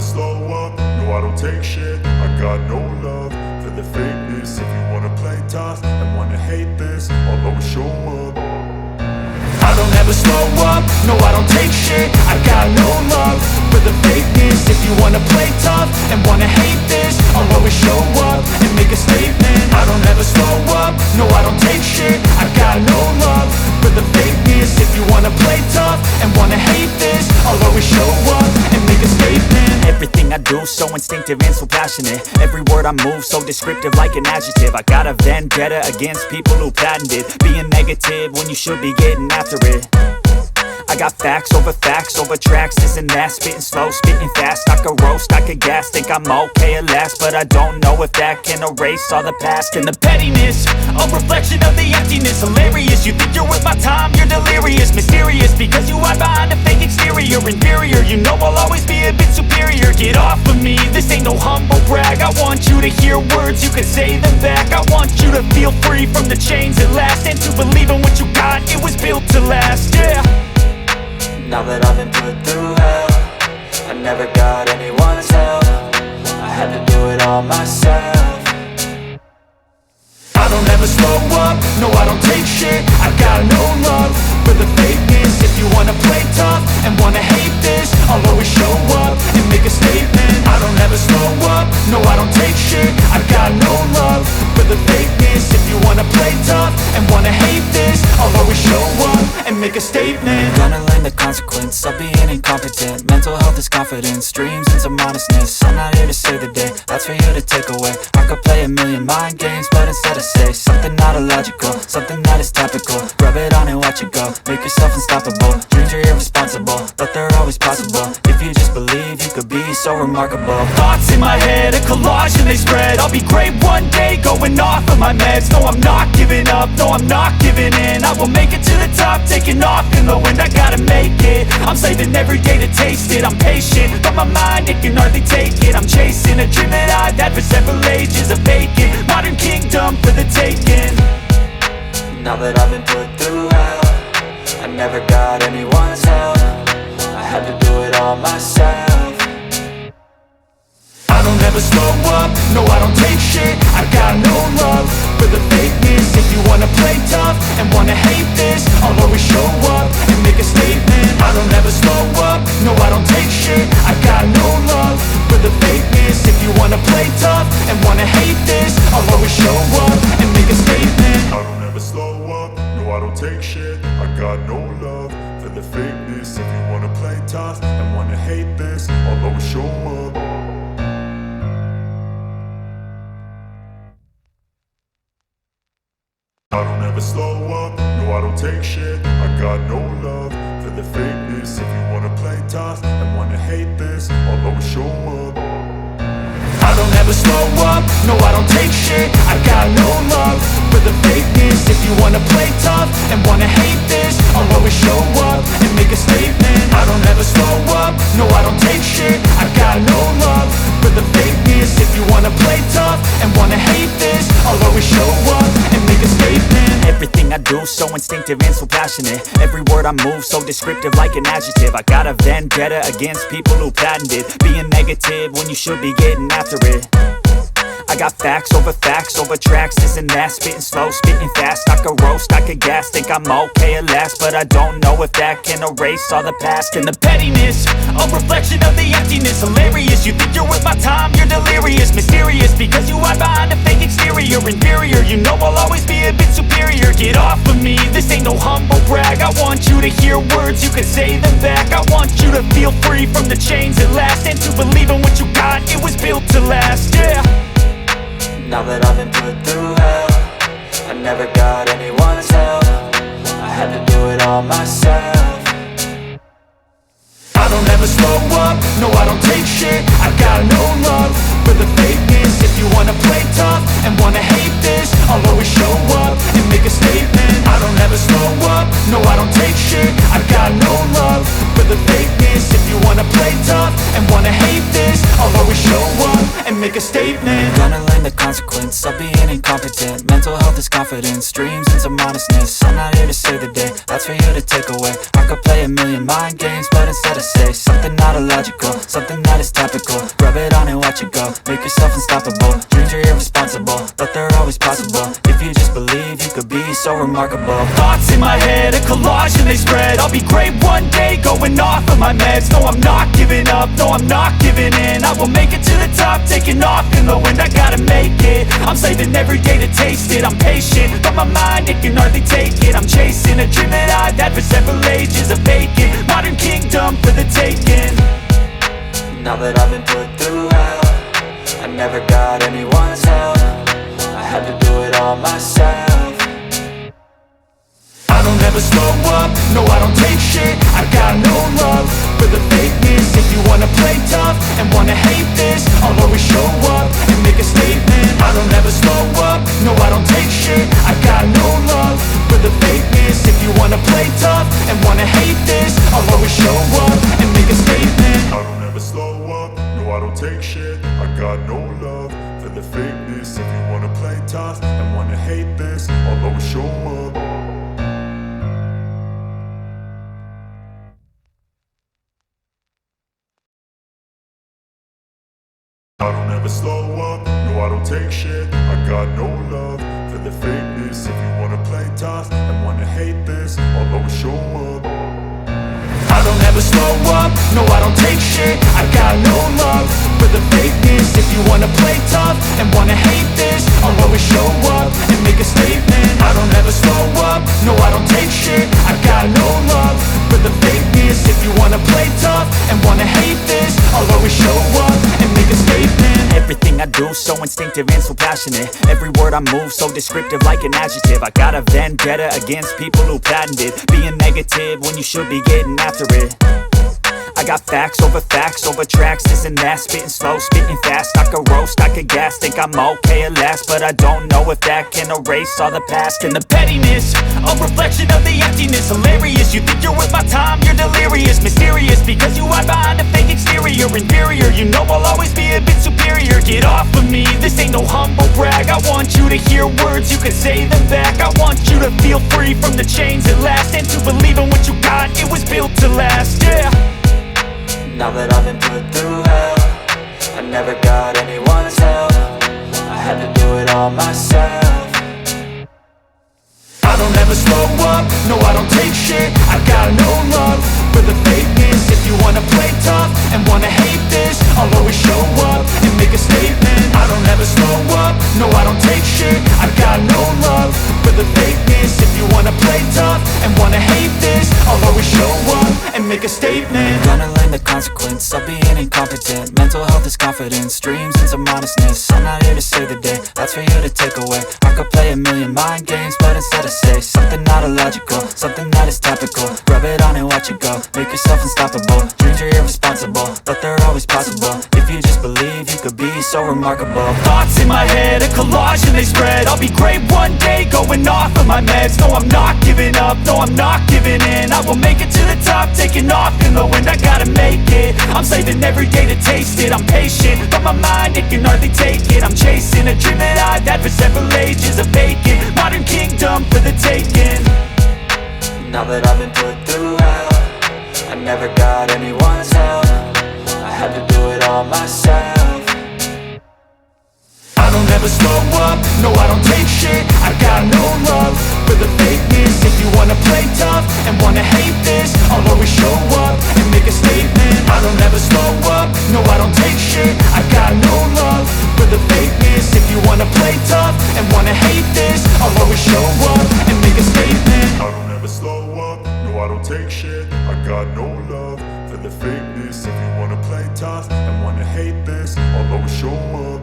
slow up, no I don't take shit. I got no love for the fakeness. If you wanna play tough and wanna hate this, I'll always show up. I don't ever slow up, no I don't take shit. I got no love for the fakeness. If you wanna play tough and wanna hate this, I'll always show up and make a statement. I don't ever slow up, no I don't take shit. I got no love for the fakeness. If you wanna play tough and wanna hate this, I'll always show up and make a statement. Everything I do so instinctive and so passionate. Every word I move so descriptive like an adjective. I got a vendetta against people who patented being negative when you should be getting after it. I got facts over tracks, this and that. Spitting slow, spitting fast. I could roast, I could gas. Think I'm okay at last, but I don't know if that can erase all the past. And the pettiness, a reflection of the emptiness. Hilarious, you think you're worth my time, you're delirious. Mysterious, because you hide behind a fake exterior. Inferior, you know I'll always be a bit superior. Get off of me, this ain't no humble brag. I want you to hear words, you can say them back. I want you to feel free from the chains at last, and to believe in what you got, it was built to last, yeah. Now that I've been put through hell, I never got anyone's help. I had to do it all myself. I don't ever slow up, no I don't take shit. I got no love for the fakeness. If you wanna play tough and wanna hate this, I'll always show up and make a statement. I don't ever slow up, no I don't take shit. I got no love for the fakeness. If you wanna play tough and wanna hate this, I'll always show up and make a statement. Gonna learn the consequence of being incompetent. Mental health is confidence, dreams and some honestness. I'm not here to save the day, that's for you to take away. I could play a million mind games, but instead I say something not illogical, something that is topical. Rub it on and watch it go, make yourself unstoppable. Dreams are irresponsible, but they're always possible. If you just believe, you could be so remarkable. Thoughts in my head, a collage and they spread. I'll be great one day, going off of my meds. No, I'm not giving up, no, I'm not giving in. I will make it to the top, taking off in the wind. I gotta make it, I'm saving every day to taste it. I'm patient, but my mind, it can hardly take it. I'm chasing a dream that I've had for several ages. A vacant, modern kingdom for the taking. Now that I've been put through hell, I never got anyone's help. I had to do it all myself. I don't ever slow up, no I don't take shit. I got no love for the fakeness. If you wanna play tough and wanna hate this, I'll always show up and make a statement. I don't ever slow up, no I don't take shit. I got no love for the fakeness. If you wanna play tough and wanna hate this, I'll always show up and make a statement. I don't ever slow up, no I don't take shit. I got no love for the fakeness. If you wanna play tough and wanna hate this, I'll always show up. I don't ever slow up, no I don't take shit. I got no love for the fakeness. If you wanna play tough and wanna hate this, I'll always show up. I don't ever slow up, no I don't take shit. I got no love for the fakeness. If you wanna play tough and wanna hate this, I'll always show up and make a statement. I don't ever slow up, no I don't take shit. I got no love for the fakeness. If you wanna play tough and wanna hate this, I'll always show up and make a statement. Everything I do so instinctive and so passionate. Every word I move so descriptive like an adjective. I got a vendetta against people who patented being negative when you should be getting after it. I got facts over tracks, this and that. Spitting slow, spitting fast. I could roast, I could gas. Think I'm okay at last, but I don't know if that can erase all the past. And the pettiness, a reflection of the emptiness. Hilarious, you think you're worth my time, you're delirious. Mysterious, because you hide behind a fake exterior. Inferior, you know I'll always be a bit superior. Get off of me, this ain't no humble brag. I want you to hear words, you can say them back. I want you to feel free from the chains at last, and to believe in what you got, it was built to last, yeah. Now that I've been put through hell, I never got anyone's help. I had to do it all myself. I don't ever slow up, no I don't take shit. I got no love for the fakeness. If you wanna play tough and wanna hate this, I'll always show up and make a statement. I don't ever slow up, no I don't take shit. I got no love for the fakeness. If you wanna play tough and wanna hate this, I'll always show up and and make a statement. Gonna learn the consequence of being incompetent. Mental health is confidence, dreams into modestness. I'm not here to save the day, that's for you to take away. I could play a million mind games, but instead I say something not illogical, something that is topical. Rub it on and watch it go, make yourself unstoppable. Dreams are irresponsible, but they're always possible. If you just believe, you could be so remarkable. Thoughts in my head, a collage and they spread. I'll be great one day, going off of my meds. No, I'm not giving up, no, I'm not giving in. I will make it to the top, taking off in the wind. I gotta make it, I'm saving every day to taste it. I'm patient, but my mind, it can hardly take it. I'm chasing a dream that I've had for several ages. A vacant, modern kingdom for the taking. Now that I've been put through hell, I never got anyone's help. I had to do it all myself. I don't ever slow up, no I don't take shit. I got no love for the fakeness. If you wanna play tough and wanna hate this, I'll always show up and make a statement. I don't ever slow up, no I don't take shit. I got no love for the fakeness. If you wanna play tough and wanna hate this, I'll always show up and make a statement. I don't ever slow up, no I don't take shit. I got no love for the fakeness. If you wanna play tough and wanna hate this, I'll always show up. I don't ever slow up, no I don't take shit. I got no love for the fakeness. If you wanna play tough and wanna hate this, I'll always show up. I don't ever slow up, no I don't take shit. I got no love for the fakeness. If you wanna play tough and wanna hate this, I'll always show up and make a statement. I don't ever slow up, no I don't take shit. I got no love for the fakeness. If you wanna play tough and wanna hate this, I'll always show up and make a statement. Everything I do so instinctive and so passionate. Every word I move so descriptive like an adjective. I got a vendetta against people who patented being negative when you should be getting after it. I got facts over tracks, this and that. Spitting slow, spitting fast, I could roast, I could gas. Think I'm okay at last, but I don't know if that can erase all the past. And the pettiness, a reflection of the emptiness. Hilarious, you think you're worth my time, you're delirious. Mysterious, because you hide behind a fake exterior. Inferior, you know I'll always be a bit superior. Get off of me, this ain't no humble brag. I want you to hear words, you can say them back. I want you to feel free from the chains at last, and to believe in what you got, it was built to last, yeah. Now that I've been put through hell, I never got anyone's help. I had to do it all myself. I don't ever slow up, no I don't take shit. I got no love for the fakeness. If you wanna play tough and wanna hate this, I'll always show up and make a statement. I don't ever slow up, no I don't take shit. I got no love for the fakeness. If you wanna play tough and wanna hate this, I'll always show up and make a statement. Gonna learn the consequence of being incompetent. Mental health is confidence, dreams into modestness. I'm not here to save the day, that's for you to take away. I could play a million mind games, but instead I say something not illogical, something that is topical. Rub it on and watch it go, make yourself unstoppable. Dreams are irresponsible, but they're always possible. If you just believe, you could be so remarkable. Thoughts in my head, a collage and they spread. I'll be great one day, going off of my meds. No, I'm not giving up, no, I'm not giving in. I will make it to the top, taking off in the wind. I gotta make it, I'm saving every day to taste it. I'm patient, but my mind, it can hardly take it. I'm chasing a dream that I've had for several ages. A vacant, modern kingdom for the taking. Now that I've been put through hell, I never got anyone's help. I had to do it all myself. I don't ever slow up, no I don't take shit. I got no love for the fakeness. If you wanna play tough and wanna hate this, I'll always show up and make a statement. I don't ever slow up, no I don't take shit. I got no love for the fakeness. If you wanna play tough and wanna hate this, I'll always show up and make a statement. I don't ever slow up, no I don't take shit. I got no love for the fakeness. If you wanna play tough and wanna hate this, I'll always show up.